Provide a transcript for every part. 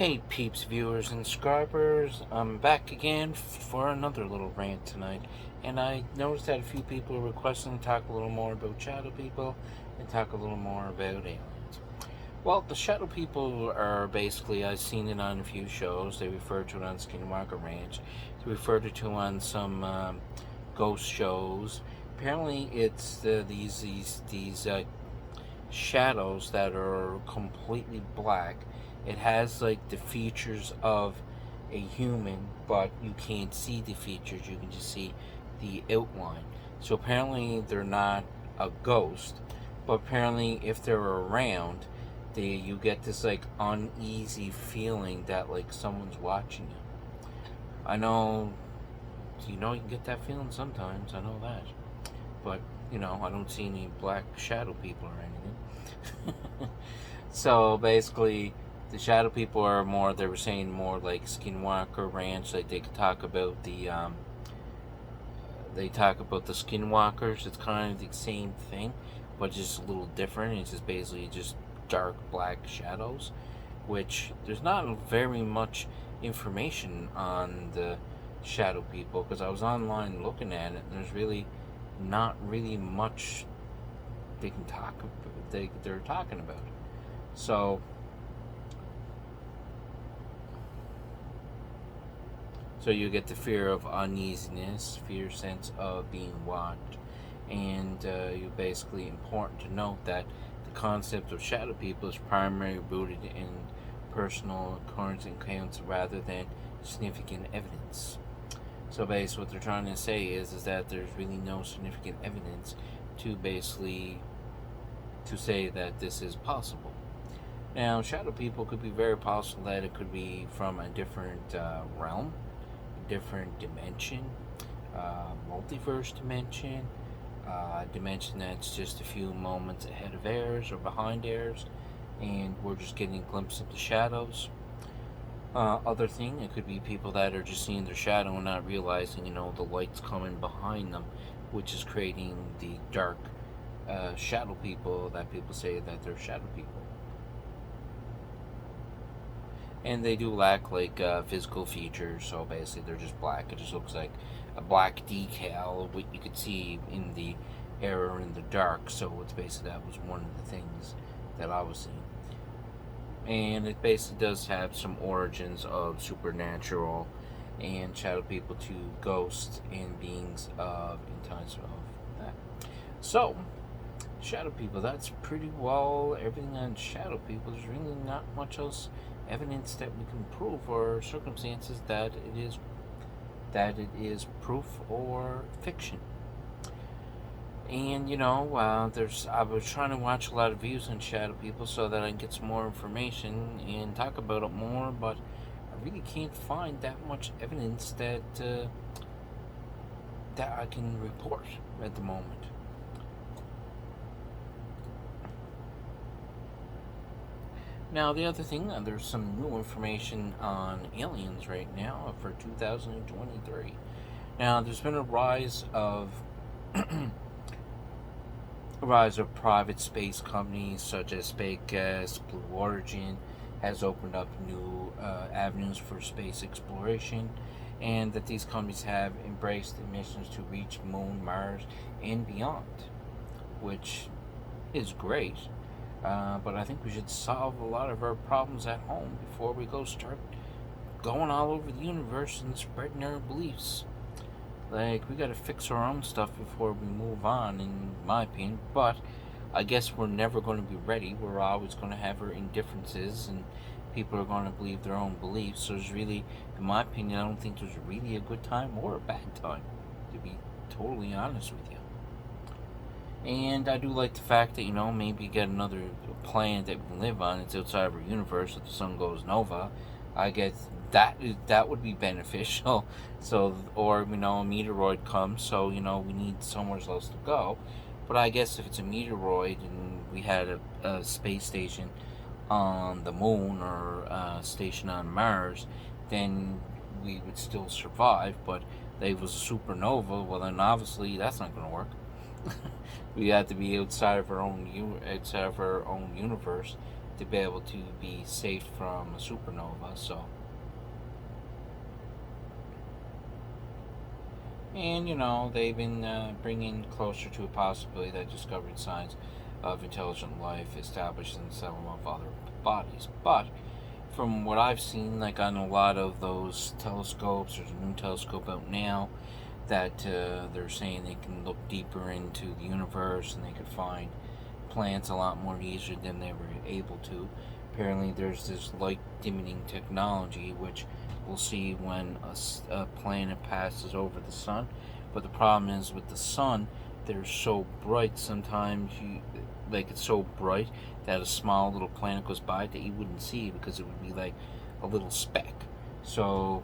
Hey peeps, viewers, and subscribers, I'm back again for another little rant tonight. And I noticed that a few people are requesting to talk a little more about shadow people and talk a little more about aliens. Well, the shadow people are basically, I've seen it on a few shows. They refer to it on Skinwalker Ranch. They refer to it on some ghost shows. Apparently, it's these shadows that are completely black. It has like the features of a human, but you can't see the features, you can just see the outline. So apparently they're not a ghost, but apparently if they're around, you get this like uneasy feeling that like someone's watching you. I know, you can get that feeling sometimes, I know that. But, I don't see any black shadow people or anything. So basically, the shadow people are more, they were saying more like Skinwalker Ranch. Like they could talk about they talk about the Skinwalkers. It's kind of the same thing, but just a little different. It's just basically just dark black shadows, which there's not very much information on the shadow people because I was online looking at it, and there's really not really much they can talk. They're talking about. So you get the fear of uneasiness, fear sense of being watched, and you basically important to note that the concept of shadow people is primarily rooted in personal occurrence and accounts rather than significant evidence. So basically what they're trying to say is that there's really no significant evidence to basically to say that this is possible. Now, shadow people could be very possible that it could be from a different realm, a different dimension, multiverse dimension, dimension that's just a few moments ahead of ours or behind ours, and we're just getting a glimpse of the shadows. Other thing, it could be people that are just seeing their shadow and not realizing, the light's coming behind them, which is creating the dark shadow people that people say that they're shadow people. And they do lack like physical features, so basically they're just black. It just looks like a black decal, what you could see in the air or in the dark. So it's basically, that was one of the things that I was seeing. And it basically does have some origins of supernatural and shadow people to ghosts and beings of in times of that. So, shadow people, that's pretty well everything on shadow people. There's really not much else evidence that we can prove or circumstances that it is proof or fiction. And I was trying to watch a lot of views on shadow people so that I can get some more information and talk about it more, but I really can't find that much evidence that I can report at the moment. Now, the other thing, there's some new information on aliens right now for 2023. Now, there's been a rise of private space companies such as SpaceX, Blue Origin has opened up new avenues for space exploration, and that these companies have embraced the missions to reach Moon, Mars, and beyond, which is great. But I think we should solve a lot of our problems at home before we start going all over the universe and spreading our beliefs. Like, we gotta fix our own stuff before we move on, in my opinion. But I guess we're never going to be ready. We're always going to have our indifferences, and people are going to believe their own beliefs. So there's really, in my opinion, I don't think there's really a good time or a bad time, to be totally honest with you. And I do like the fact that, maybe get another planet that we can live on. It's outside of our universe. If the sun goes nova, I guess that would be beneficial. So, or, a meteoroid comes, so, we need somewhere else to go. But I guess if it's a meteoroid and we had a space station on the moon or a station on Mars, then we would still survive. But if it was a supernova, well, then obviously that's not going to work. We have to be outside of our own universe to be able to be saved from a supernova. So, and they've been bringing closer to a possibility that discovered signs of intelligent life established in several of other bodies. But from what I've seen, like on a lot of those telescopes, there's a new telescope out now that they're saying they can look deeper into the universe and they could find planets a lot more easier than they were able to. Apparently, there's this light dimming technology which we'll see when a planet passes over the sun. But the problem is with the sun, they're so bright. Sometimes it's so bright that a small little planet goes by that you wouldn't see because it would be like a little speck. So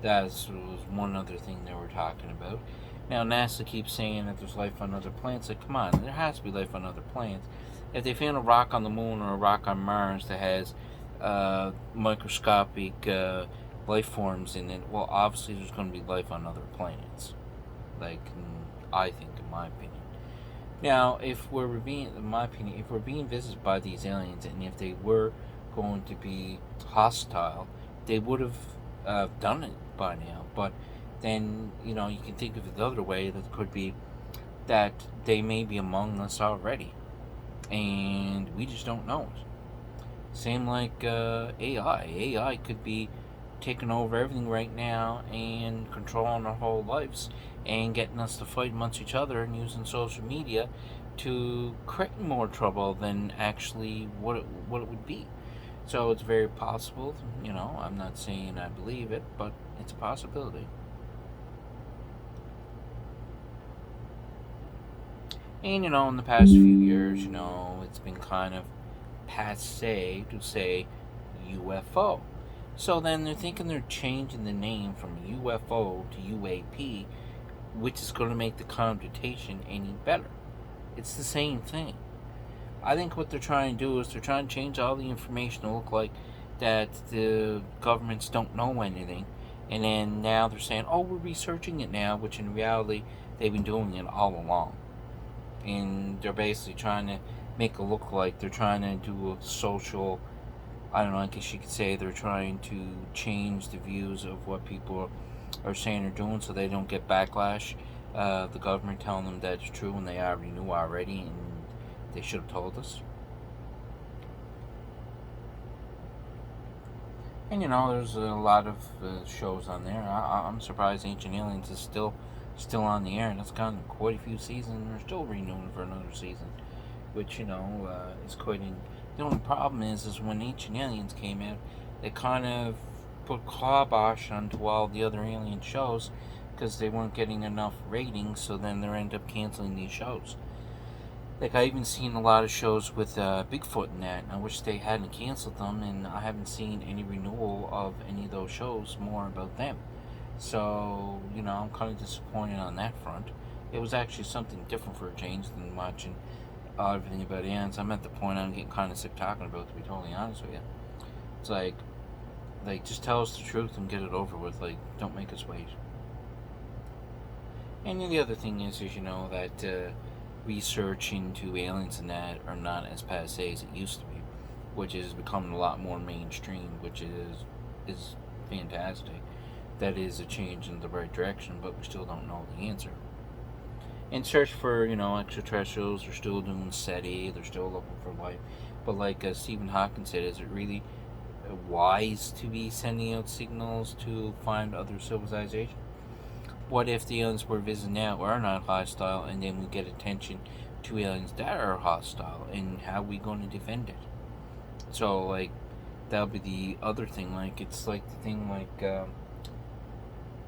that was one other thing they were talking about. Now NASA keeps saying that there's life on other planets. Like, come on, there has to be life on other planets. If they found a rock on the moon or a rock on Mars that has microscopic life forms in it, well, obviously there's going to be life on other planets. Like, I think, in my opinion. Now, if we're being visited by these aliens, and if they were going to be hostile, they would have done it by now. But then, you can think of it the other way. That could be that they may be among us already, and we just don't know it. Same like AI. AI could be taking over everything right now and controlling our whole lives and getting us to fight amongst each other and using social media to create more trouble than actually what it would be. So it's very possible. I'm not saying I believe it, but it's a possibility. And in the past few years, it's been kind of passe to say UFO. So then they're thinking they're changing the name from UFO to UAP, which is going to make the connotation any better. It's the same thing. I think what they're trying to do is they're trying to change all the information to look like that the governments don't know anything. And then now they're saying, oh, we're researching it now, which in reality, they've been doing it all along. And they're basically trying to make it look like they're trying to do a social, I don't know, I guess you could say they're trying to change the views of what people are saying or doing so they don't get backlash. The government telling them that it's true when they already knew already and they should have told us. And there's a lot of shows on there. I'm surprised Ancient Aliens is still on the air, and it's gone quite a few seasons, and they're still renewing for another season, which is quite. The only problem is when Ancient Aliens came out, they kind of put kibosh onto all the other alien shows because they weren't getting enough ratings. So then they end up canceling these shows. Like, I even seen a lot of shows with Bigfoot in that, and I wish they hadn't canceled them, and I haven't seen any renewal of any of those shows more about them. So, I'm kind of disappointed on that front. It was actually something different for a change than watching everything about aliens. I'm at the point I'm getting kind of sick talking about, to be totally honest with you. It's like, just tell us the truth and get it over with. Like, don't make us wait. And the other thing is that research into aliens and that are not as passe as it used to be, which is becoming a lot more mainstream, which is fantastic. That is a change in the right direction, but we still don't know the answer. In search for extraterrestrials, they're still doing SETI, they're still looking for life. But like Stephen Hawking said, is it really wise to be sending out signals to find other civilization? What if the aliens we're visiting now are not hostile, and then we get attention to aliens that are hostile, and how are we going to defend it? So that'll be the other thing. It's like the thing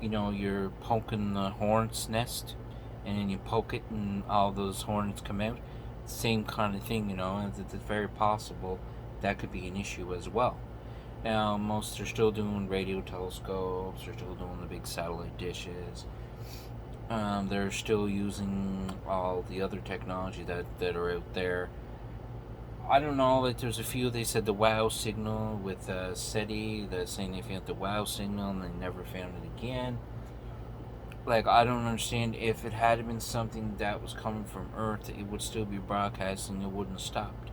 you're poking the hornet's nest, and then you poke it, and all those hornets come out. Same kind of thing, and it's very possible that could be an issue as well. Now, most are still doing radio telescopes, they're still doing the big satellite dishes. They're still using all the other technology that are out there. I don't know, there's a few, they said the WOW signal with SETI, they're saying they found the WOW signal and they never found it again. I don't understand, if it had been something that was coming from Earth, it would still be broadcasting, it wouldn't have stopped.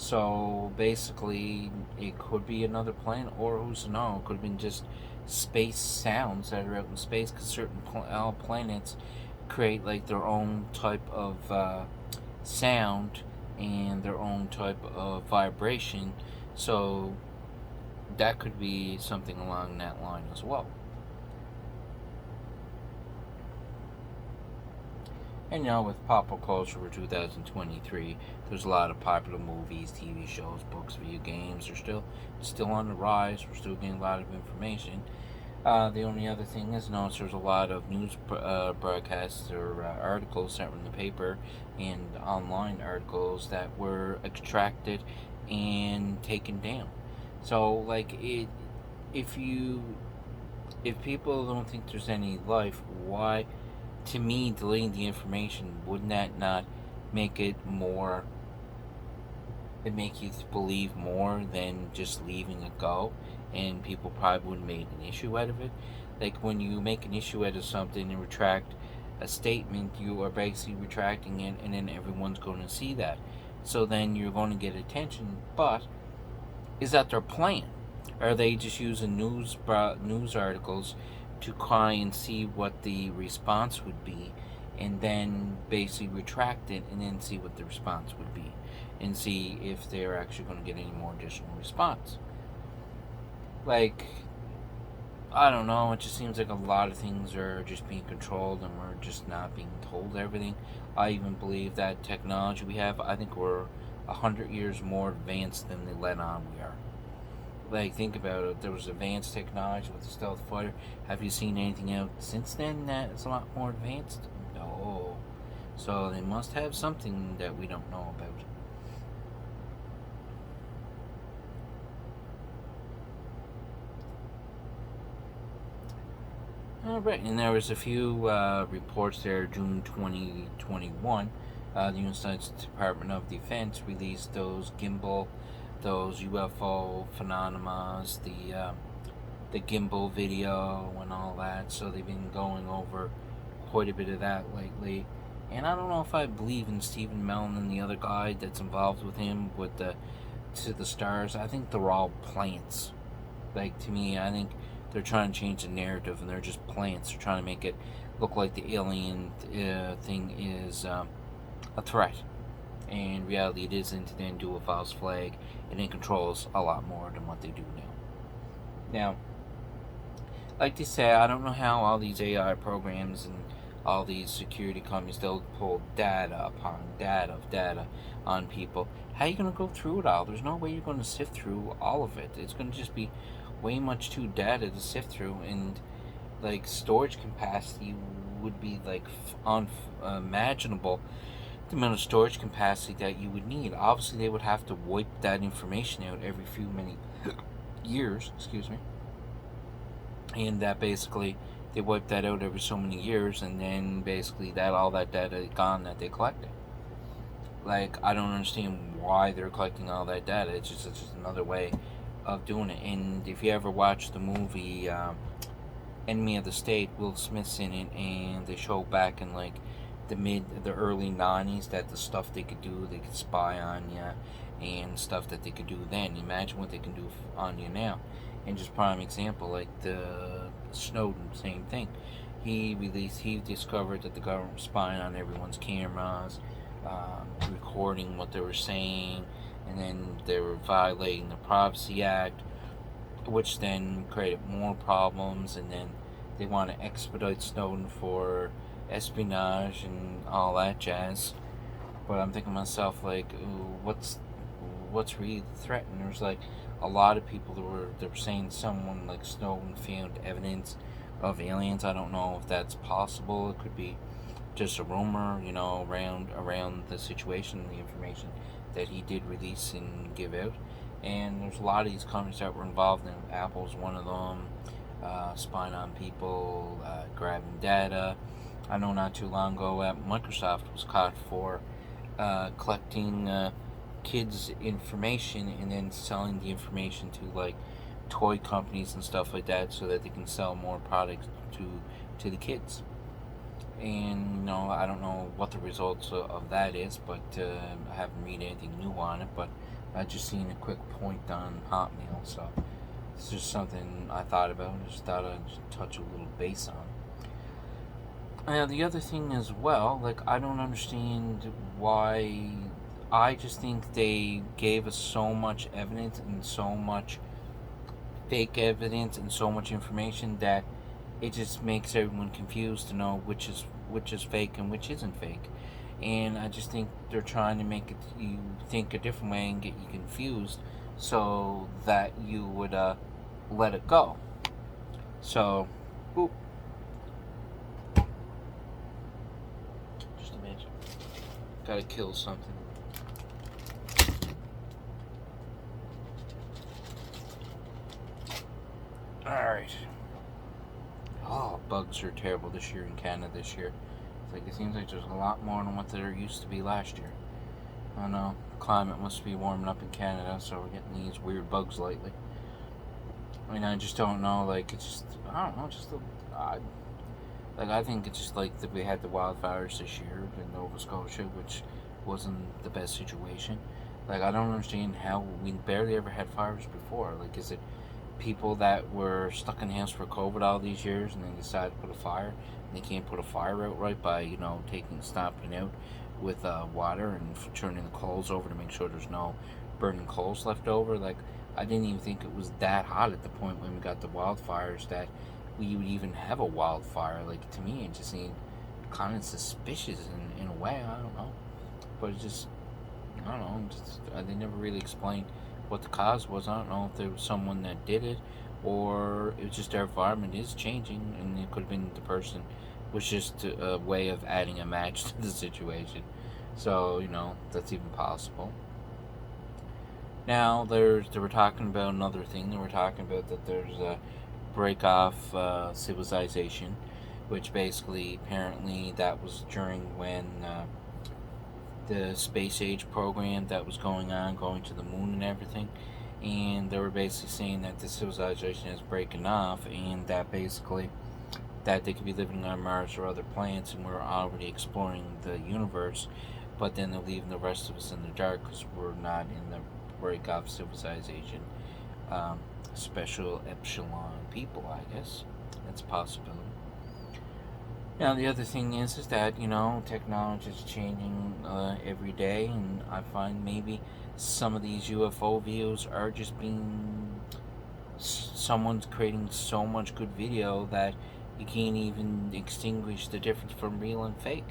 So basically, it could be another planet, or who's to know? It could have been just space sounds that are out in space, because certain planets create like their own type of sound and their own type of vibration. So that could be something along that line as well. And with pop culture for 2023, there's a lot of popular movies, TV shows, books, video games. They're still on the rise. We're still getting a lot of information. The only other thing is, notice there's a lot of news broadcasts or articles that were in the paper and online articles that were extracted and taken down. So, like if you if people don't think there's any life, why? To me, deleting the information, wouldn't that not make it more? It make you believe more than just leaving it go, and people probably wouldn't make an issue out of it. Like when you make an issue out of something and retract a statement, you are basically retracting it, and then everyone's going to see that. So then you're going to get attention. But is that their plan? Are they just using news articles to try and see what the response would be, and then basically retract it, and then see what the response would be, and see if they're actually going to get any more additional response? Like, I don't know. It just seems like a lot of things are just being controlled, and we're just not being told everything. I even believe that technology we have, I think we're 100 years more advanced than they let on we are. Like, think about it. There was advanced technology with the stealth fighter. Have you seen anything out since then that's a lot more advanced? No. So they must have something that we don't know about. Alright, and there was a few reports there. June 2021, the United States Department of Defense released those UFO phenomena, the gimbal video and all that. So they've been going over quite a bit of that lately. And I don't know if I believe in Stephen Mellon and the other guy that's involved with him with the To the Stars. I think they're all plants. Like, to me, I think they're trying to change the narrative, and they're just plants. They're trying to make it look like the alien thing is a threat. And in reality, it isn't. Then do a false flag, and it controls a lot more than what they do now. Now, like they say, I don't know how all these AI programs and all these security companies, they'll pull data upon data of data on people. How are you going to go through it all? There's no way you're going to sift through all of it. It's going to just be way much too data to sift through, and like storage capacity would be like unimaginable, the amount of storage capacity that you would need. Obviously, they would have to wipe that information out every few many years. Excuse me. And that basically they wipe that out every so many years, and then basically that all that data is gone that they collected. Like, I don't understand why they're collecting all that data. It's just another way of doing it. And if you ever watch the movie Enemy of the State, Will Smith's in it, and they show back in like the early '90s that the stuff they could do, they could spy on you, and stuff that they could do then. Imagine what they can do on you now. And just prime example, like the Snowden, same thing. He discovered that the government was spying on everyone's cameras, recording what they were saying, and then they were violating the Privacy Act, which then created more problems, and then they want to expedite Snowden for espionage and all that jazz. But I'm thinking to myself, like, ooh, what's really threatened? There's like a lot of people that were saying someone like Snowden found evidence of aliens. I don't know if that's possible. It could be just a rumor, around the situation, the information that he did release and give out. And there's a lot of these companies that were involved in. Apple's one of them, spying on people, grabbing data. I know not too long ago Microsoft was caught for collecting kids' information and then selling the information to like toy companies and stuff like that, so that they can sell more products to the kids. And I don't know what the results of that is, but I haven't read anything new on it. But I just seen a quick point on Hotmail, so it's just something I thought about. I just thought I'd just touch a little base on. Now the other thing as well, like I don't understand why. I just think they gave us so much evidence and so much fake evidence and so much information that it just makes everyone confused to know which is fake and which isn't fake. And I just think they're trying to make it you think a different way and get you confused, so that you would let it go. So, oop, just imagine, gotta kill something. All right. Oh, bugs are terrible this year in Canada this year. It's like it seems like there's a lot more than what there used to be last year. I don't know. Climate must be warming up in Canada, so we're getting these weird bugs lately. I mean, I just don't know. Like, it's just I don't know. Just odd. Like, I think it's just like that we had the wildfires this year in Nova Scotia, which wasn't the best situation. Like, I don't understand how we barely ever had fires before. Like, is it people that were stuck in the house for COVID all these years and then decided to put a fire, and they can't put a fire out right by stopping out with water and turning the coals over to make sure there's no burning coals left over. Like, I didn't even think it was that hot at the point when we got the wildfires that we would even have a wildfire. Like, to me it just seemed kind of suspicious in a way. I don't know, but it just I don't know. They never really explained what the cause was. I don't know if there was someone that did it, or it was just our environment is changing, and it could have been the person was just a way of adding a match to the situation. So that's even possible. Now they were talking about another thing. They were talking about that there's a break off civilization, which basically apparently that was during when the space age program that was going on, going to the moon and everything. And they were basically saying that the civilization is breaking off, and that basically that they could be living on Mars or other planets, and we're already exploring the universe. But then they're leaving the rest of us in the dark because we're not in the break off civilization. Special epsilon people, I guess. That's a possibility. Now the other thing is that technology is changing every day, and I find maybe some of these UFO views are just being someone's creating so much good video that you can't even extinguish the difference from real and fake.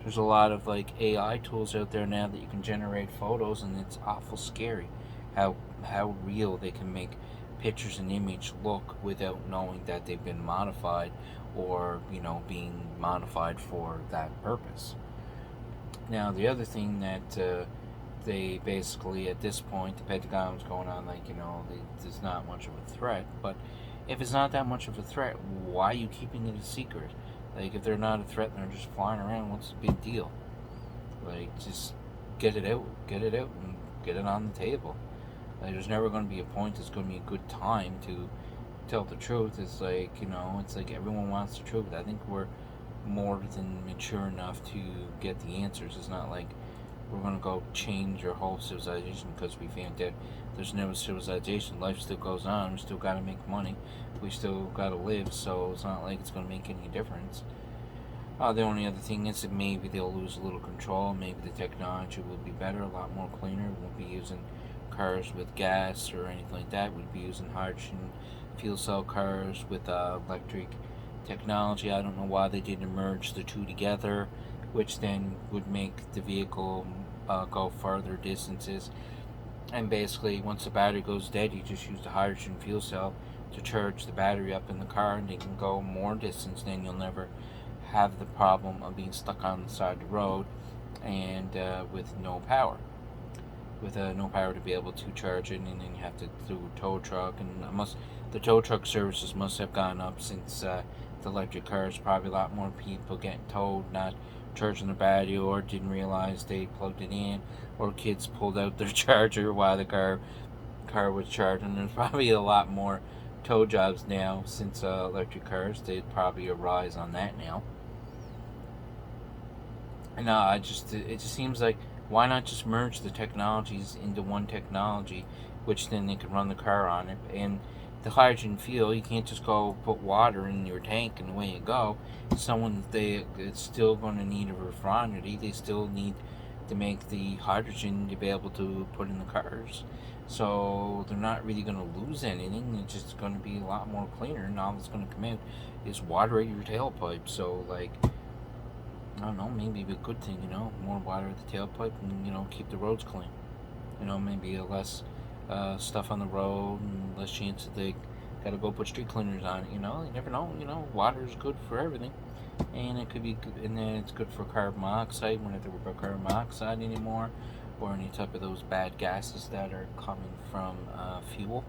There's a lot of like AI tools out there now that you can generate photos, and it's awful scary how real they can make pictures and image look without knowing that they've been modified, or being modified for that purpose. Now the other thing that they basically at this point the Pentagon's going on like there's not much of a threat, but if it's not that much of a threat, why are you keeping it a secret? Like, if they're not a threat and they're just flying around, what's the big deal? Like, just get it out and get it on the table. Like, there's never going to be a point that's going to be a good time to tell the truth. It's like, it's like everyone wants the truth. I think we're more than mature enough to get the answers. It's not like we're going to go change your whole civilization because we found out there's no civilization. Life still goes on. We still got to make money. We still got to live. So it's not like it's going to make any difference. The only other thing is that maybe they'll lose a little control. Maybe the technology will be better, a lot more cleaner. We won't be using cars with gas or anything like that. We'd be using hydrogen fuel cell cars with electric technology. I don't know why they didn't merge the two together, which then would make the vehicle go farther distances. And basically, once the battery goes dead, you just use the hydrogen fuel cell to charge the battery up in the car, and it can go more distance. Then you'll never have the problem of being stuck on the side of the road and with no power. With no power to be able to charge it, and then you have to do a tow truck, and the tow truck services must have gone up since the electric cars. Probably a lot more people getting towed, not charging the battery, or didn't realize they plugged it in, or kids pulled out their charger while the car was charging. There's probably a lot more tow jobs now since electric cars. They'd probably arise on that now. And it just seems like Why not just merge the technologies into one technology, which then they can run the car on it? And the hydrogen fuel, you can't just go put water in your tank and away you go. It's still going to need a refinery. They still need to make the hydrogen to be able to put in the cars. So they're not really going to lose anything. It's just going to be a lot more cleaner. And all that's going to come out is water at your tailpipe. So, like, I don't know, maybe a good thing, more water at the tailpipe and, keep the roads clean. Maybe less stuff on the road and less chance that they got to go put street cleaners on it. You never know. Water is good for everything, and it could be good, and then it's good for carbon monoxide. We don't have to worry about carbon monoxide anymore, or any type of those bad gases that are coming from fuel.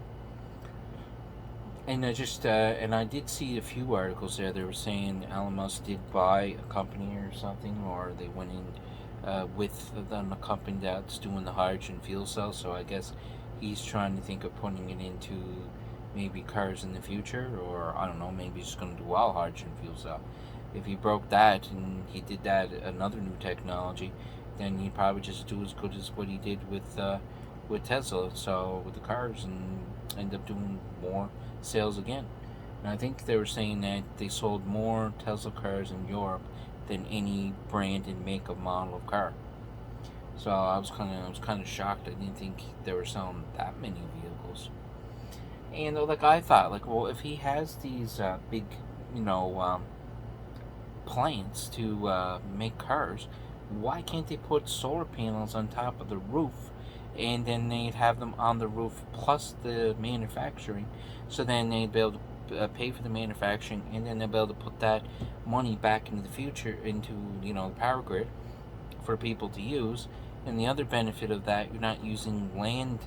And I did see a few articles there. They were saying Elon Musk did buy a company or something, or they went in with a company that's doing the hydrogen fuel cell. So I guess he's trying to think of putting it into maybe cars in the future, or I don't know, maybe he's just going to do all hydrogen fuel cell. If he broke that and he did that another new technology, then he'd probably just do as good as what he did with Tesla. So with the cars, and end up doing more sales again. And I think they were saying that they sold more Tesla cars in Europe than any brand and make of model of car. So I was kind of shocked. I didn't think they were selling that many vehicles. And like I thought, like, well, if he has these big, plants to make cars, why can't they put solar panels on top of the roof, and then they'd have them on the roof plus the manufacturing, so then they'd be able to pay for the manufacturing, and then they'll be able to put that money back into the future, into the power grid for people to use. And the other benefit of that, you're not using land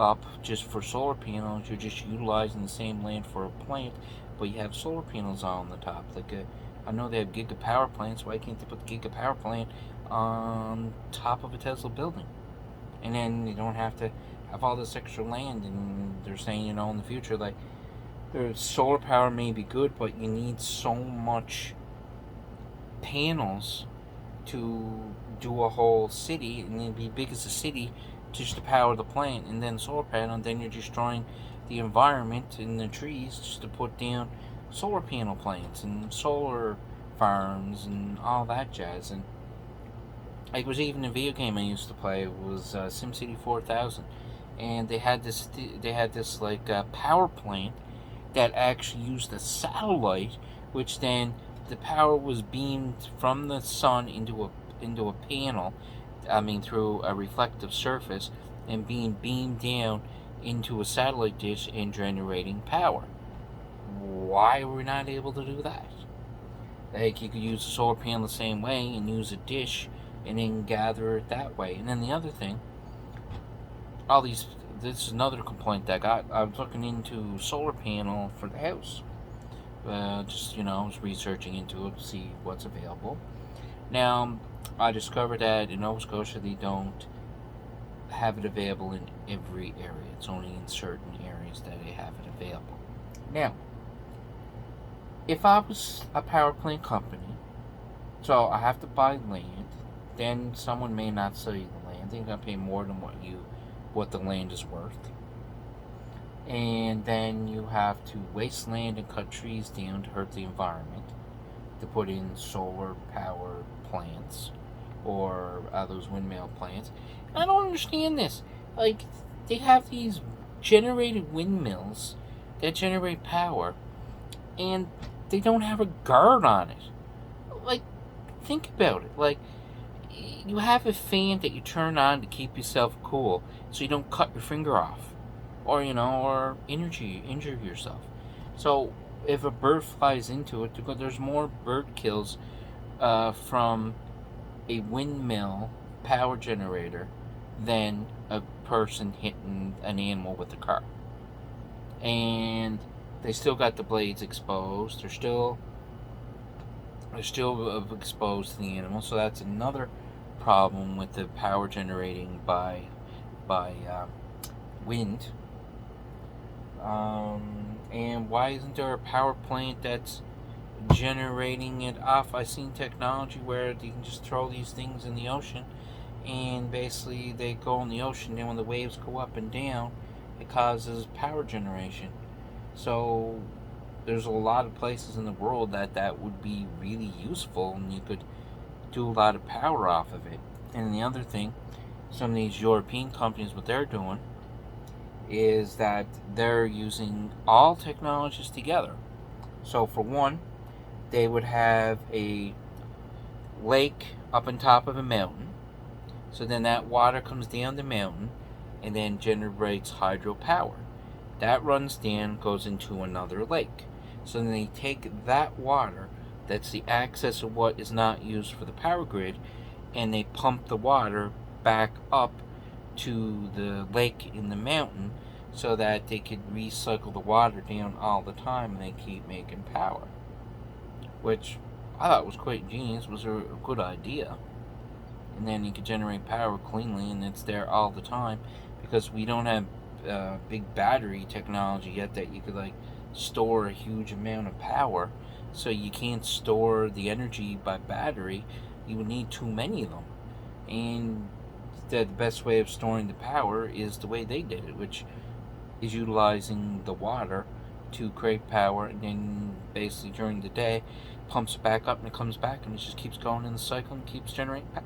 up just for solar panels, you're just utilizing the same land for a plant, but you have solar panels on the top. Like I know they have giga power plants. Why can't they put the giga power plant on top of a Tesla building? And then you don't have to have all this extra land. And they're saying, in the future, like, solar power may be good, but you need so much panels to do a whole city, and it'd be big as a city just to power the plant, and then solar panel, and then you're destroying the environment and the trees just to put down solar panel plants and solar farms and all that jazz. And it was even a video game I used to play. It was SimCity 4000, and they had this like power plant that actually used a satellite, which then the power was beamed from the sun into a panel. I mean, through a reflective surface, and being beamed down into a satellite dish and generating power. Why are we not able to do that? Like, you could use a solar panel the same way and use a dish and then gather it that way. And then the other thing, this is another complaint that I got. I was looking into solar panel for the house. I was researching into it to see what's available. Now, I discovered that in Nova Scotia they don't have it available in every area. It's only in certain areas that they have it available. Now, if I was a power plant company, so I have to buy land, then someone may not sell you the land. They're going to pay more than what the land is worth. And then you have to waste land and cut trees down to hurt the environment to put in solar power plants or those windmill plants. And I don't understand this. Like, they have these generated windmills that generate power, and they don't have a guard on it. Like, think about it. Like, you have a fan that you turn on to keep yourself cool so you don't cut your finger off, or or injure yourself. So if a bird flies into it, there's more bird kills from a windmill power generator than a person hitting an animal with a car. And they still got the blades exposed. They're still exposed to the animal. So that's another problem with the power generating by wind. And why isn't there a power plant that's generating it off? I've seen technology where you can just throw these things in the ocean and basically they go in the ocean. And when the waves go up and down, it causes power generation. So there's a lot of places in the world that would be really useful, and you could do a lot of power off of it. And the other thing, some of these European companies, what they're doing is that they're using all technologies together. So for one, they would have a lake up on top of a mountain. So then that water comes down the mountain and then generates hydropower. That runs down, goes into another lake. So then they take that water, that's the excess of what is not used for the power grid, and they pump the water back up to the lake in the mountain so that they could recycle the water down all the time and they keep making power. Which I thought was quite ingenious, was a good idea. And then you could generate power cleanly and it's there all the time, because we don't have big battery technology yet that you could like store a huge amount of power. So you can't store the energy by battery. You would need too many of them. And the best way of storing the power is the way they did it, which is utilizing the water to create power, and then basically during the day pumps it back up and it comes back and it just keeps going in the cycle and keeps generating power.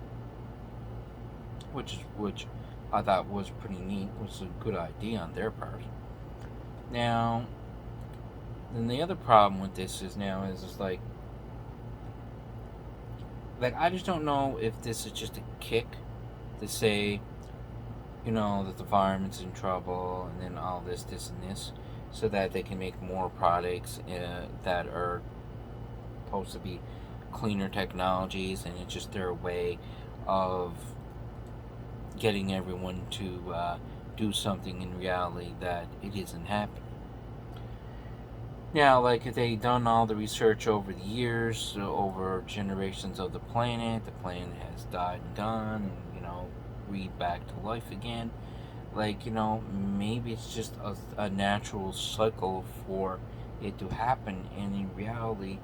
Which I thought was pretty neat, was a good idea on their part. Now, then the other problem with this is like I just don't know if this is just a kick to say, that the environment's in trouble and then all this, and this, so that they can make more products that are supposed to be cleaner technologies, and it's just their way of getting everyone to do something in reality that it isn't happening. Now, like, if they done all the research over the years, over generations of the planet has died and gone, and breed back to life again. Like, maybe it's just a natural cycle for it to happen, and in reality,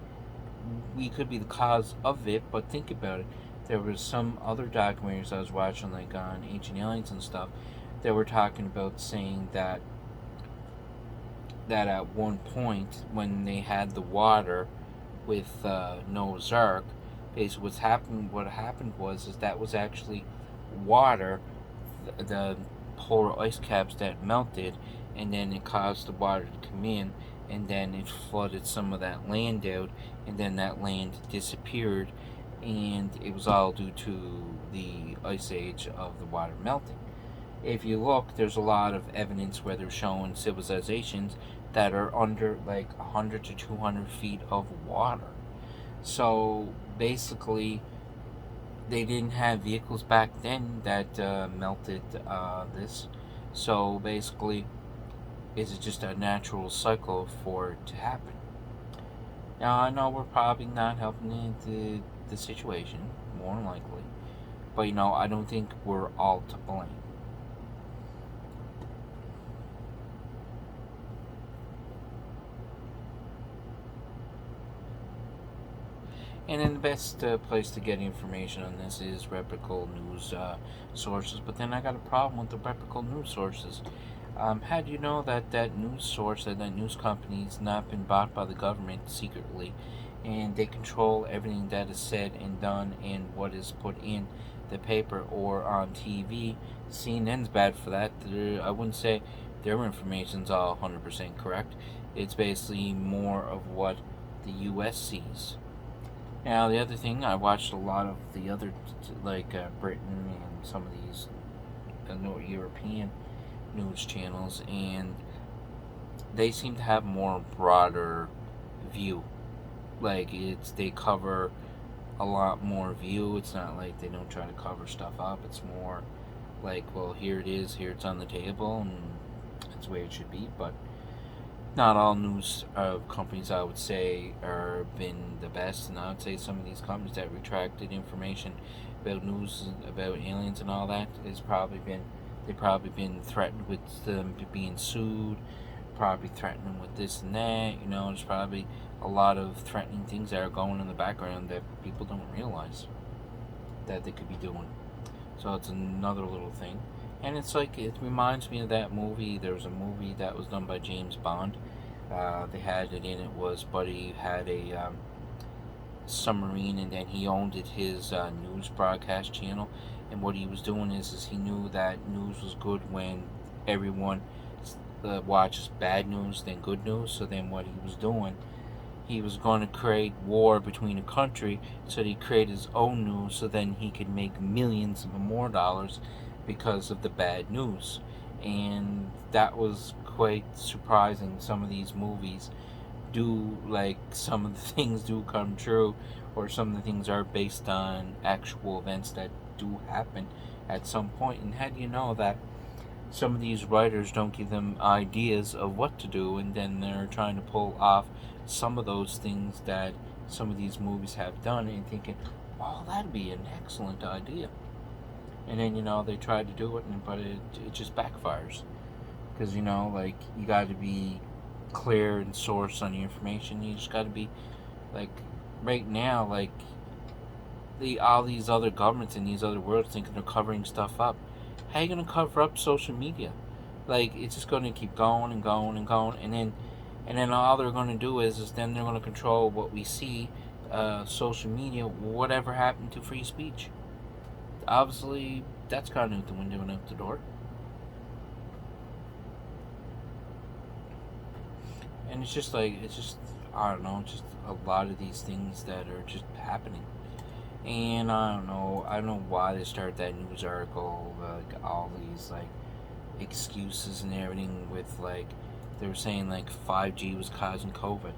we could be the cause of it. But think about it. There was some other documentaries I was watching, like on Ancient Aliens and stuff, that were talking about saying that at one point when they had the water with Noah's Ark, basically what happened was that was actually water, the polar ice caps that melted, and then it caused the water to come in, and then it flooded some of that land out, and then that land disappeared, and it was all due to the ice age of the water melting. If you look, there's a lot of evidence where they're showing civilizations that are under like 100 to 200 feet of water. So basically, they didn't have vehicles back then that melted this. So basically, is it just a natural cycle for it to happen? Now, I know we're probably not helping the situation, more than likely. But, I don't think we're all to blame. And then the best place to get information on this is reputable news sources. But then I got a problem with the reputable news sources. How do you know that news source, that news company has not been bought by the government secretly, and they control everything that is said and done and what is put in the paper or on TV? CNN's bad for that. I wouldn't say their information's all 100% correct. It's basically more of what the U.S. sees. Now, the other thing, I watched a lot of the other, like Britain and some of these European news channels, and they seem to have more broader view. Like, they cover a lot more view. It's not like they don't try to cover stuff up. It's more like, well, here it is, here it's on the table, and that's the way it should be. But not all news companies, I would say, are been the best, and I would say some of these companies that retracted information about news about aliens and all that they've probably been threatened with them being sued, probably threatening with this and that. There's probably a lot of threatening things that are going in the background that people don't realize that they could be doing. So it's another little thing. And it's like, it reminds me of that movie. There was a movie that was done by James Bond. They had it in it was Buddy had a submarine, and then he owned it his news broadcast channel. And what he was doing is he knew that news was good when everyone watches bad news than good news. So then what he was doing, he was going to create war between a country, so he created his own news, so then he could make millions of more dollars because of the bad news. And that was quite surprising. Some of these movies do, like, some of the things do come true, or some of the things are based on actual events that do happen at some point. And how do you know that some of these writers don't give them ideas of what to do, and then they're trying to pull off some of those things that some of these movies have done, and thinking, oh, that'd be an excellent idea. And then, they try to do it, but it just backfires. Because, like, you got to be clear and source on the information. You just got to be, like, right now, like, all these other governments in these other worlds thinking they're covering stuff up. How are you going to cover up social media? Like, it's just going to keep going and going and going, and then all they're going to do is then they're going to control what we see, social media. Whatever happened to free speech? Obviously, that's gone out the window and out the door. And it's just like, I don't know, just a lot of these things that are just happening. And I don't know why they started that news article, like all these like excuses and everything with, like, they were saying like 5G was causing COVID.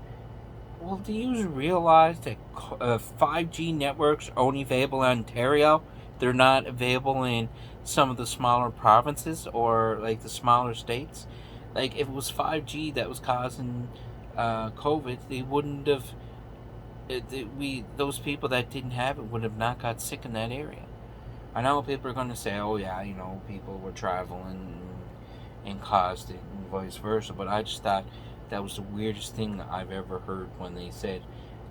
Well, do you realize that 5G networks are only available in Ontario? They're not available in some of the smaller provinces or like the smaller states. Like, if it was 5G that was causing COVID, they wouldn't have. Those people that didn't have it would have not got sick in that area. I know people are going to say, "Oh yeah, people were traveling and caused it, and vice versa." But I just thought that was the weirdest thing that I've ever heard when they said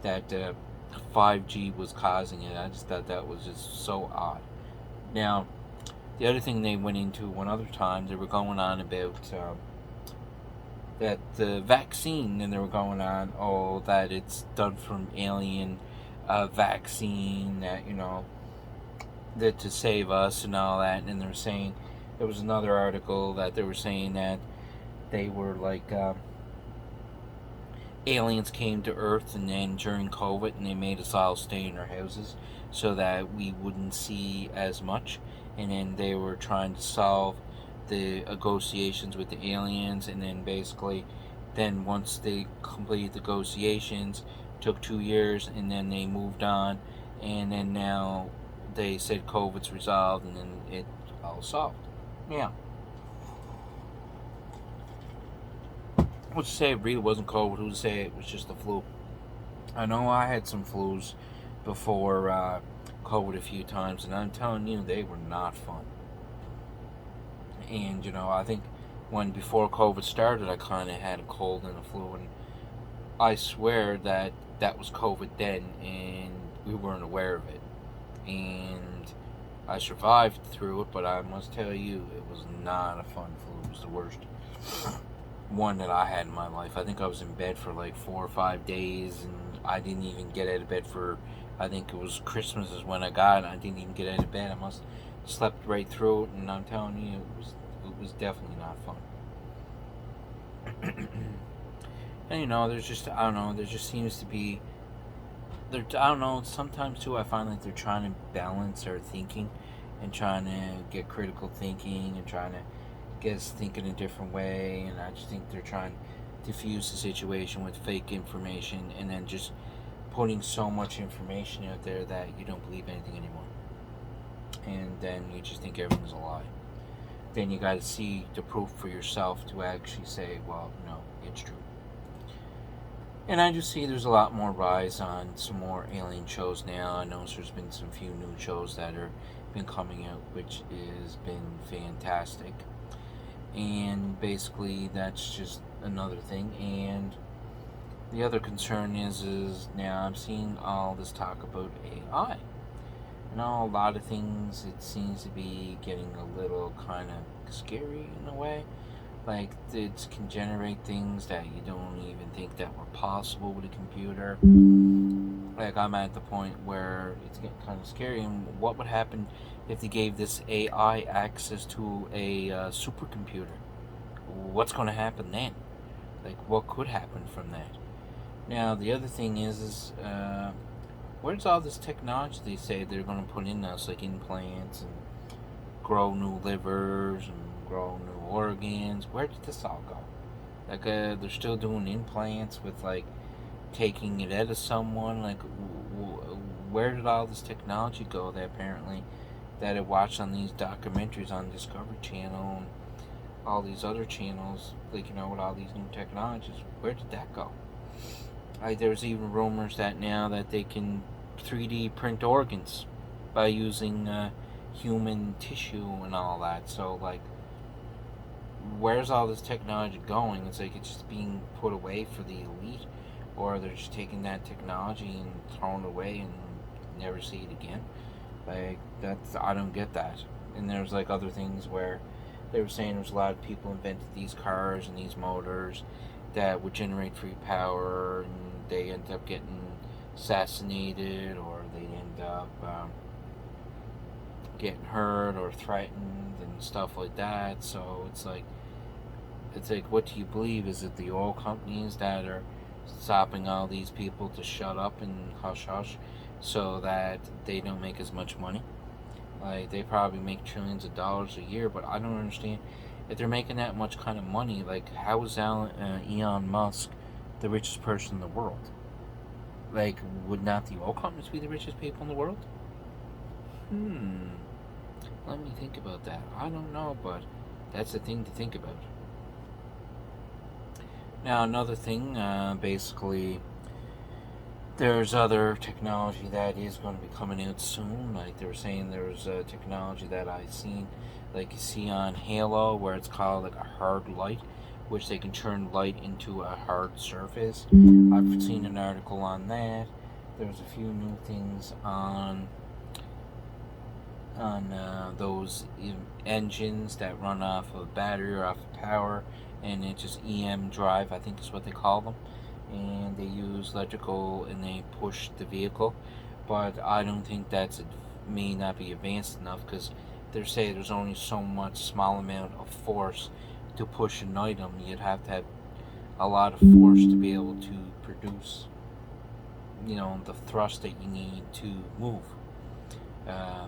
that 5G was causing it. I just thought that was just so odd. Now, the other thing they went into one other time, they were going on about that the vaccine, and they were going on, oh, that it's done from alien vaccine, that, that to save us and all that. And they were saying, there was another article that they were saying that they were like, aliens came to Earth, and then during COVID, and they made us all stay in our houses so that we wouldn't see as much. And then they were trying to solve the negotiations with the aliens, and then basically, then once they completed the negotiations, took 2 years, and then they moved on, and then now they said COVID's resolved, and then it all solved. Yeah. Who's to say it really wasn't COVID? Who's to say it was just the flu? I know I had some flus before COVID a few times, and I'm telling you, they were not fun. And, I think when before COVID started, I kind of had a cold and a flu, and I swear that that was COVID then, and we weren't aware of it. And I survived through it, but I must tell you, it was not a fun flu. It was the worst one that I had in my life. I think I was in bed for like 4 or 5 days, and I didn't even get out of bed for, I think it was Christmas is when I got it. I didn't even get out of bed. I must have slept right through it, and I'm telling you, it was definitely not fun. And there's just, I don't know, there just seems to be, I don't know, sometimes too I find like they're trying to balance our thinking, and trying to get critical thinking, and trying to get us thinking a different way. And I just think they're trying to diffuse the situation with fake information, and then just putting so much information out there that you don't believe anything anymore, and then you just think everything's a lie. Then you got to see the proof for yourself to actually say, well, no, it's true. And I just see there's a lot more rise on some more alien shows now. I know there's been some few new shows that are been coming out, which has been fantastic. And basically, that's just another thing. And the other concern is now I'm seeing all this talk about AI. A lot of things, it seems to be getting a little kind of scary in a way. Like, it can generate things that you don't even think that were possible with a computer. Like, I'm at the point where it's getting kind of scary. And what would happen if they gave this AI access to a supercomputer? What's going to happen then? Like, what could happen from that? Now, the other thing is where's all this technology they say they're going to put in us, like implants and grow new livers and grow new organs? Where did this all go? Like, they're still doing implants with, like, taking it out of someone. Like, where did all this technology go that apparently that I watched on these documentaries on Discovery Channel and all these other channels, like, with all these new technologies? Where did that go? Like, there's even rumors that now that they can 3D print organs by using human tissue and all that. So, like, where's all this technology going? It's like it's just being put away for the elite, or they're just taking that technology and throwing it away and never see it again. Like, I don't get that. And there's like other things where they were saying there's a lot of people invented these cars and these motors that would generate free power, and they end up getting assassinated, or they end up getting hurt or threatened and stuff like that. So it's like, what do you believe? Is it the oil companies that are stopping all these people to shut up and hush hush so that they don't make as much money? Like, they probably make trillions of dollars a year, but I don't understand, if they're making that much kind of money, like, how is Elon Musk the richest person in the world? Like, would not the oil companies be the richest people in the world? Let me think about that. I don't know, but that's a thing to think about. Now, another thing, basically, there's other technology that is going to be coming out soon. Like, they were saying there's a technology that I've seen, like you see on Halo, where it's called like a hard light, which they can turn light into a hard surface. I've seen an article on that. There's a few new things on those engines that run off of battery or off of power, and it's just EM drive, I think is what they call them, and they use electrical and they push the vehicle. But I don't think may not be advanced enough, because they say there's only so much small amount of force to push an item. You'd have to have a lot of force to be able to produce the thrust that you need to move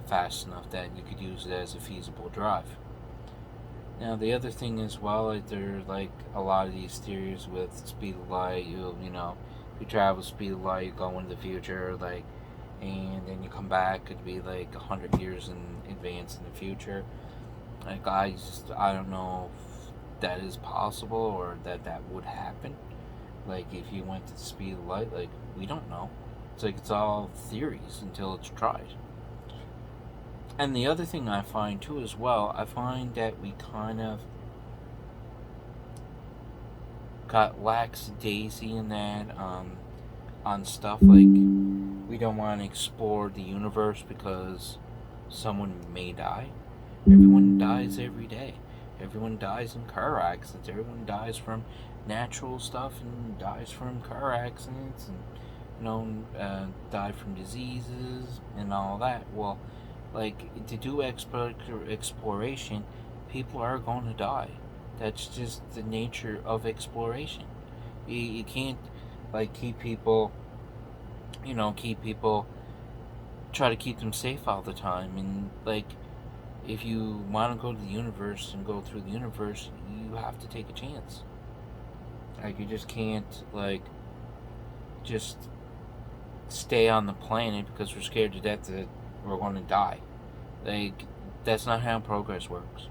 fast enough that you could use it as a feasible drive. Now, the other thing as well, like, there are like a lot of these theories with speed of light. If you travel speed of light, you go into the future, like, and then you come back, it'd be like 100 years in advance in the future. Like, I don't know if that is possible or that would happen. Like, if you went to the speed of light, like, we don't know. It's like it's all theories until it's tried. And the other thing I find too as well, I find that we kind of got lackadaisy in that on stuff like, we don't want to explore the universe because someone may die. Everyone dies every day. Everyone dies in car accidents. Everyone dies from natural stuff and dies from car accidents, and die from diseases and all that. Well, like, to do exploration, people are going to die. That's just the nature of exploration. You can't, like, keep people try to keep them safe all the time. And, like, if you want to go to the universe and go through the universe, you have to take a chance. Like, you just can't, like, just stay on the planet because we're scared to death that we're going to die. Like, that's not how progress works.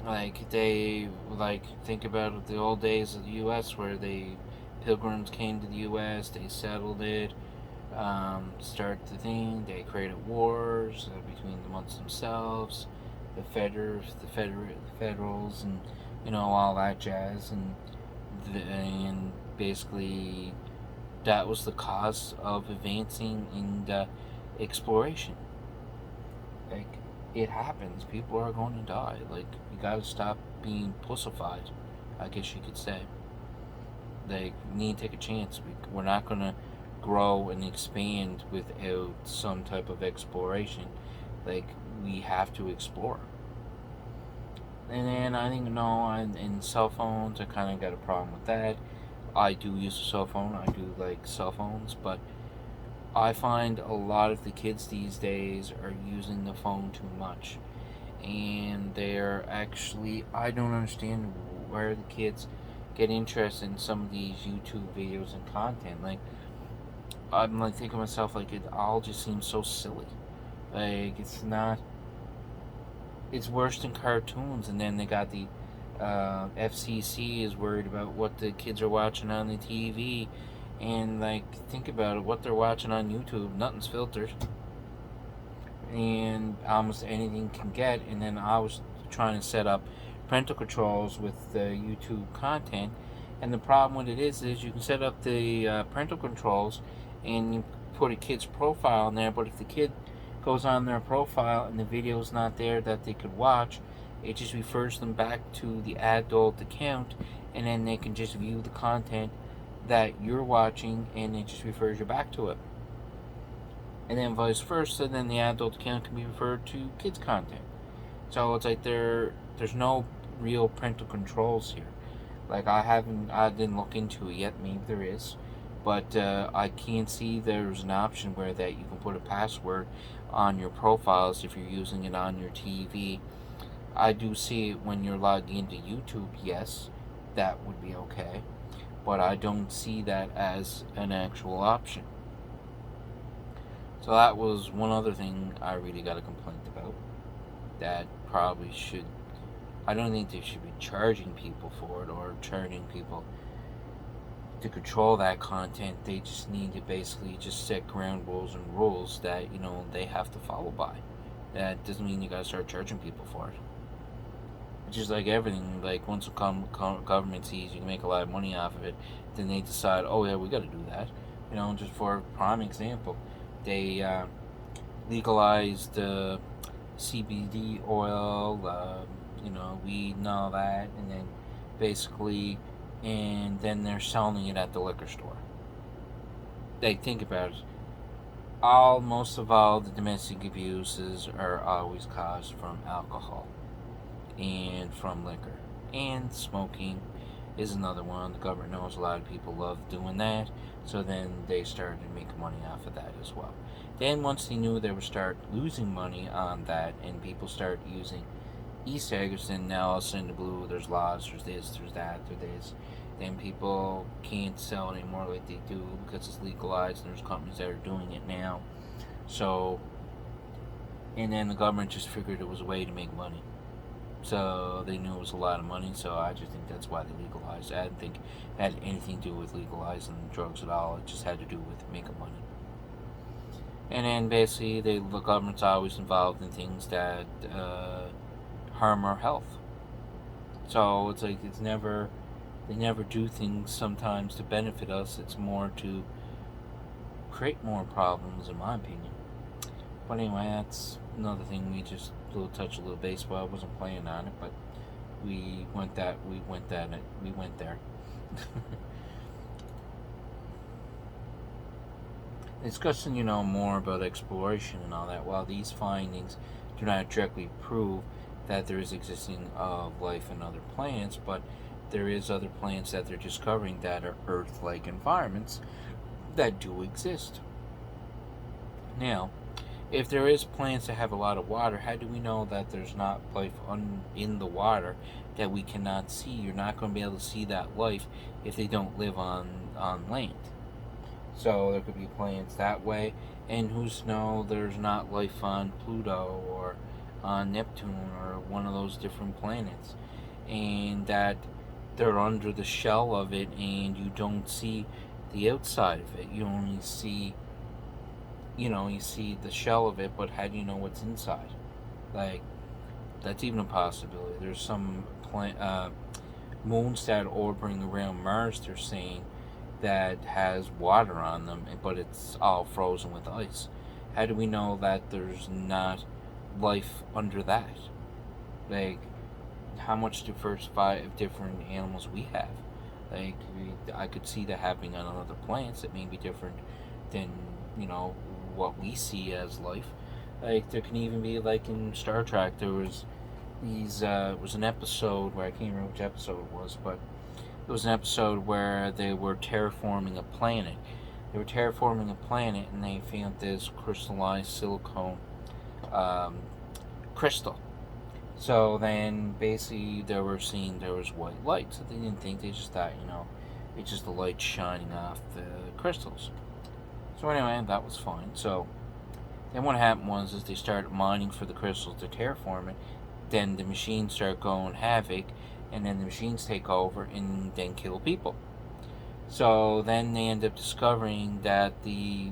Like, think about the old days of the U.S. where pilgrims came to the U.S., they settled it, started the thing, they created wars between amongst themselves, the Federals, and all that jazz, and basically that was the cause of advancing in exploration. Like, it happens. People are going to die. Like, you gotta stop being pussified, I guess you could say. Like, we need to take a chance. We're not gonna grow and expand without some type of exploration. Like, we have to explore. And then I think, no, in cell phones, I kind of got a problem with that. I do use a cell phone. I do like cell phones, but I find a lot of the kids these days are using the phone too much. And they're actually, I don't understand where the kids get interested in some of these YouTube videos and content. Like, I'm like thinking to myself, like, it all just seems so silly. Like, it's not, it's worse than cartoons. And then they got the FCC is worried about what the kids are watching on the TV. And, like, think about it, what they're watching on YouTube, nothing's filtered. And almost anything can get. And then I was trying to set up parental controls with the YouTube content. And the problem with it is you can set up the parental controls and you put a kid's profile in there, but if the kid goes on their profile and the video is not there that they could watch, it just refers them back to the adult account, and then they can just view the content that you're watching, and it just refers you back to it. And then vice versa, then the adult account can be referred to kids' content. So it's like there's no real parental controls here. Like, I didn't look into it yet. Maybe there is, but I can't see there's an option where that you can put a password on your profiles if you're using it on your TV. I do see it when you're logged into YouTube. Yes, that would be okay, but I don't see that as an actual option. So that was one other thing I really got a complaint about. That probably should. I don't think they should be charging people for it or charging people to control that content. They just need to basically just set ground rules and rules that they have to follow by. That doesn't mean you gotta start charging people for it. It's just like everything. Like, once the government sees you can make a lot of money off of it, then they decide, oh yeah, we got to do that. Just for a prime example, they legalized CBD oil, weed and all that, and then basically, and then they're selling it at the liquor store. Like, think about it. Most of all the domestic abuses are always caused from alcohol and from liquor. And smoking is another one. The government knows a lot of people love doing that, so then they started making money off of that as well. Then once they knew they would start losing money on that and people start using e-cigarettes, and now all of a sudden the blue, there's laws, there's this, there's that, there's this. Then people can't sell anymore like they do because it's legalized, and there's companies that are doing it now. So, and then the government just figured it was a way to make money. So they knew it was a lot of money, so I just think that's why they legalized it. I didn't think it had anything to do with legalizing drugs at all. It just had to do with making money. And then basically, the government's always involved in things that harm our health. So it's like they never do things sometimes to benefit us. It's more to create more problems, in my opinion. But anyway, that's another thing. We just touch a little baseball. I wasn't playing on it, but we went there. Discussing, more about exploration and all that. While these findings do not directly prove that there is existing of life in other planets, but there is other planets that they're discovering that are Earth-like environments that do exist. Now, if there is planets that have a lot of water, how do we know that there's not life in the water that we cannot see? You're not going to be able to see that life if they don't live on land. So there could be planets that way, and who's to know there's not life on Pluto or on Neptune or one of those different planets, and that they're under the shell of it and you don't see the outside of it. You only see you see the shell of it, but how do you know what's inside? Like, that's even a possibility. There's some moons that are orbiting around Mars, they're saying, that has water on them, but it's all frozen with ice. How do we know that there's not life under that? Like, how much diversify of different animals we have? Like, I could see that happening on other planets that may be different than, you know, what we see as life. Like, there can even be, like, in Star Trek, there was it was an episode where I can't remember which episode it was, but it was an episode where they were terraforming a planet. They were terraforming a planet, and they found this crystallized silicone um, crystal. So then, basically, they were seeing there was white light. So they didn't think, they just thought, it's just the light shining off the crystals. So anyway, that was fine. So then what happened was is they started mining for the crystals to terraform it. Then the machines start going havoc, and then the machines take over and then kill people. So then they end up discovering that the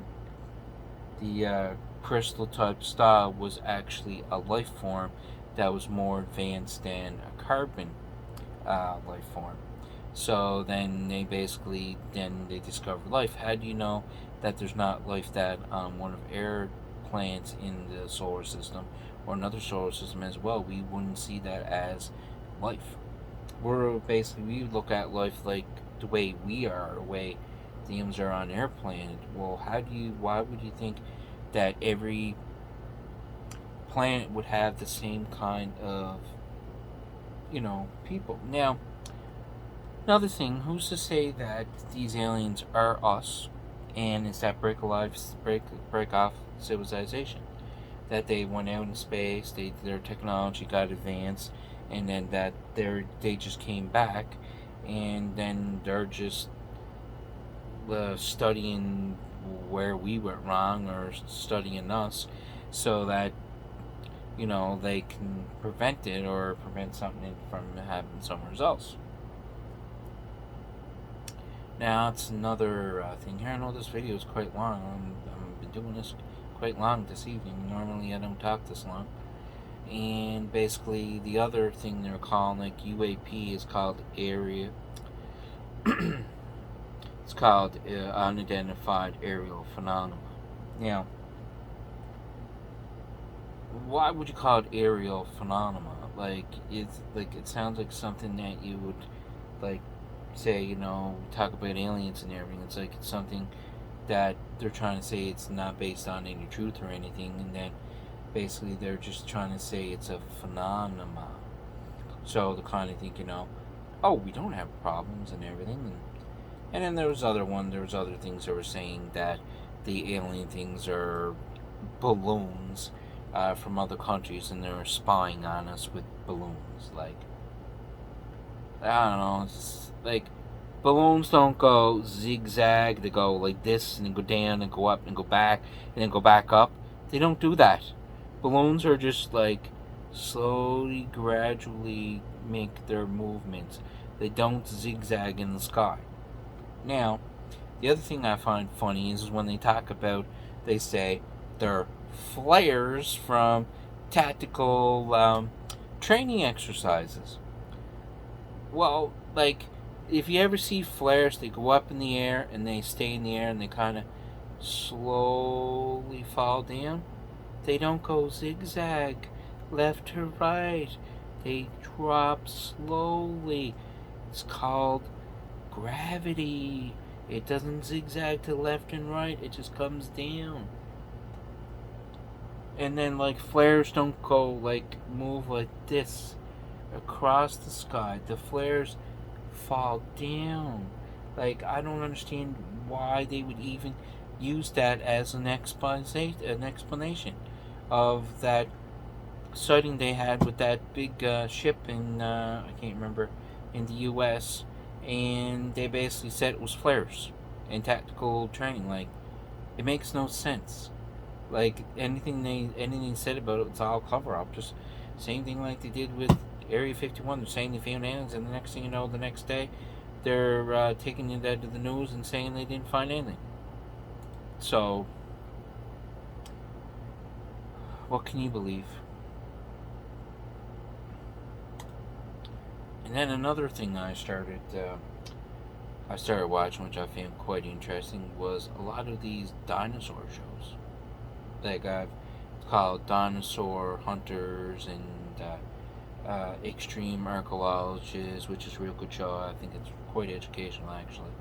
crystal type star was actually a life form that was more advanced than a carbon life form. So then they discovered life. How do you know that there's not life that one of air planets in the solar system or another solar system as well? We wouldn't see that as life. We look at life like the way we are, the way the humans are on their planet. Well, why would you think that every planet would have the same kind of, people? Now, another thing, who's to say that these aliens are us, and it's that break off civilization, that they went out in space, their technology got advanced, and then that they just came back, and then they're just studying where we went wrong, or studying us, so that they can prevent it, or prevent something from happening somewhere else. Now, it's another thing here. I know this video is quite long. I've been doing this quite long this evening. Normally, I don't talk this long. And basically, the other thing they're calling, like, UAP is called area. It's called unidentified aerial phenomena. Now, why would you call it aerial phenomena? It sounds like something that you would, like, say, talk about aliens and everything. It's like it's something that they're trying to say it's not based on any truth or anything, and then basically they're just trying to say it's a phenomenon. So they kind of think, oh, we don't have problems and everything, and then there was other things that were saying that the alien things are balloons from other countries, and they're spying on us with balloons. Like, I don't know, it's like, balloons don't go zigzag, they go like this, and then go down, and go up, and go back, and then go back up. They don't do that. Balloons are just like, slowly, gradually make their movements. They don't zigzag in the sky. Now, the other thing I find funny is when they talk about, they say they're flares from tactical training exercises. Well, like, if you ever see flares, they go up in the air and they stay in the air and they kind of slowly fall down. They don't go zigzag left to right. They drop slowly. It's called gravity. It doesn't zigzag to left and right. It just comes down. And then, like, flares don't go, like, move like this across the sky. The flares fall down. Like, I don't understand why they would even use that as an explanation of that sighting they had with that big ship in, I can't remember, in the U.S., and they basically said it was flares and tactical training. Like, it makes no sense. Like, anything said about it, it's all cover up. Just same thing like they did with Area 51. They're saying they found aliens, and the next thing you know, the next day, they're taking it out to the news and saying they didn't find anything. So, what can you believe? And then another thing I started watching, which I found quite interesting, was a lot of these dinosaur shows. Like it's called Dinosaur Hunters and Extreme Archaeologists, which is a real good show. I think it's quite educational actually.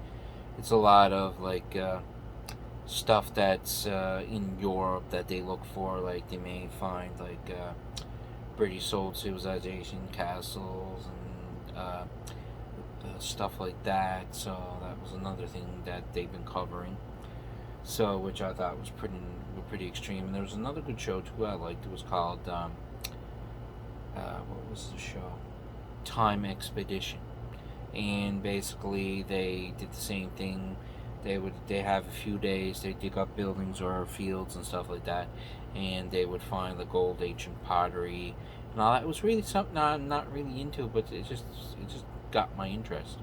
It's a lot of like stuff that's in Europe that they look for. Like they may find like British old civilization castles and stuff like that. So that was another thing that they've been covering. So which I thought was pretty extreme. And there was another good show too I liked. It was called what was the show? Time Expedition. And basically they did the same thing. They have a few days. They dig up buildings or fields and stuff like that, and they would find the gold ancient pottery and all that. It was really something I'm not really into, but it just got my interest.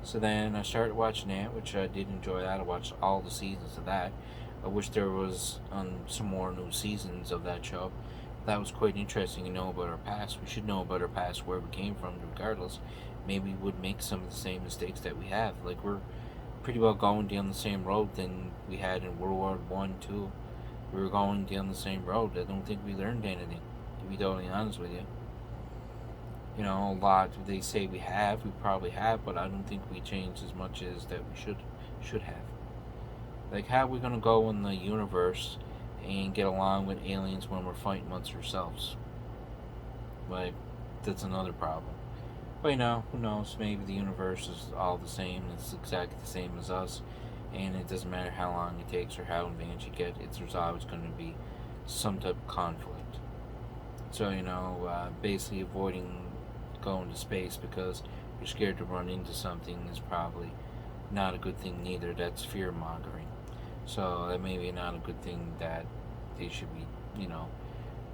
So then I started watching that, which I did enjoy that. I watched all the seasons of that. I wish there was some more new seasons of that show. That was quite interesting to know about our past. We should know about our past, where we came from, regardless. Maybe we would make some of the same mistakes that we have. Like we're pretty well going down the same road than we had in World War One, Two. We were going down the same road. I don't think we learned anything, to be totally honest with you. You know, a lot they say we probably have, but I don't think we changed as much as that we should have. Like, how are we gonna go in the universe and get along with aliens when we're fighting amongst ourselves? Like, that's another problem. But you know, who knows? Maybe the universe is all the same. It's exactly the same as us, and it doesn't matter how long it takes or how advanced you get. There's always going to be some type of conflict. So you know, basically avoiding going to space because you're scared to run into something is probably not a good thing neither. That's fear mongering. So that may be not a good thing that they should be, you know,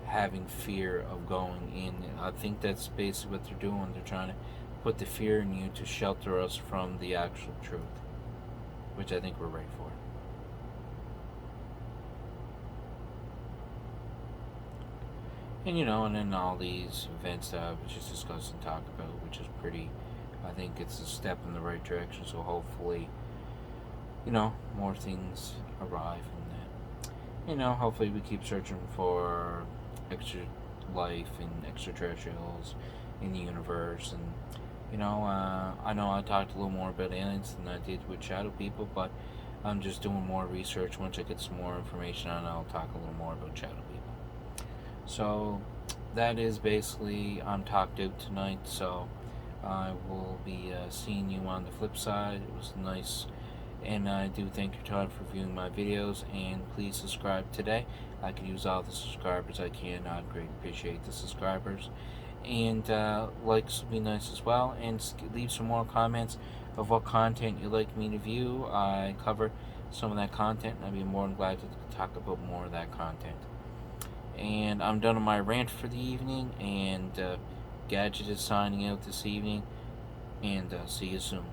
having fear of going in. I think that's basically what they're doing. They're trying to put the fear in you to shelter us from the actual truth, which I think we're ready for. And you know, and then all these events that I was just discussing and talked about, which is pretty, I think it's a step in the right direction. So hopefully, you know, more things arrive and that. You know, hopefully we keep searching for extra life and extraterrestrials in the universe. And you know I talked a little more about aliens than I did with shadow people, but I'm just doing more research. Once I get some more information on it, I'll talk a little more about shadow people. So that is basically I'm talked out tonight. So I will be seeing you on the flip side. It was nice, and I do thank you, Todd, for viewing my videos, and please subscribe today. I could use all the subscribers I can. I'd greatly appreciate the subscribers. And likes would be nice as well. And leave some more comments of what content you'd like me to view. I cover some of that content, and I'd be more than glad to talk about more of that content. And I'm done with my rant for the evening, and Gadget is signing out this evening, and see you soon.